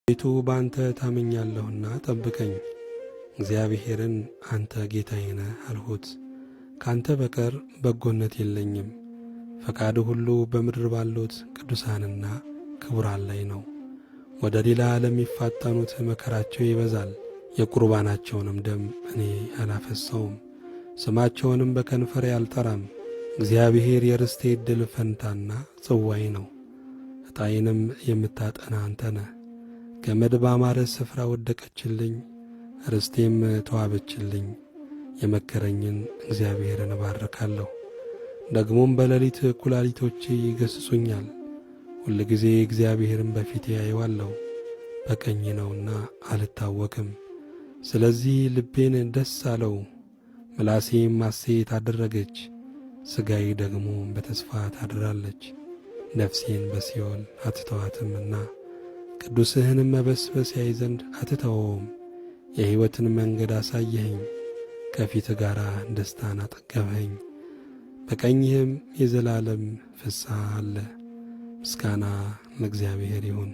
ቤቱ ባንተ ታመኛለሁና ጠብቀኝ። እግዚአብሔርን አንተ ጌታዬ ነህ አልሁት። ካንተ በቀር በጎነት የለኝም። ፈቃድ ሁሉ በምድር ባሉት ቅዱሳንና ክቡራን ላይ ነው። ወደ ሌላ ለሚፋጠኑት መከራቸው ይበዛል። የቁርባናቸውንም ደም እኔ አላፈሰውም፣ ስማቸውንም በከንፈሬ አልጠራም። እግዚአብሔር የርስቴ ዕድል ፈንታና ጽዋዬ ነው። ዕጣዬንም የምታጠና አንተ ነህ። ገመድ ባማረ ስፍራ ወደቀችልኝ፣ ርስቴም ተዋበችልኝ። የመከረኝን እግዚአብሔርን እባርካለሁ። ደግሞም በሌሊት ኩላሊቶቼ ይገሥጹኛል። ሁል ጊዜ እግዚአብሔርን በፊቴ አየዋለሁ። በቀኝ ነውና አልታወክም። ስለዚህ ልቤን ደስ አለው፣ ምላሴም ሐሴት አደረገች። ሥጋዬ ደግሞ በተስፋ ታድራለች። ነፍሴን በሲኦል አትተዋትምና ቅዱስህንም መበስበስ ያይ ዘንድ አትተወውም። የሕይወትን መንገድ አሳየኸኝ፣ ከፊት ጋር ደስታን አጠገብኸኝ። በቀኝህም የዘላለም ፍስሐ አለ። ምስጋና ለእግዚአብሔር ይሁን።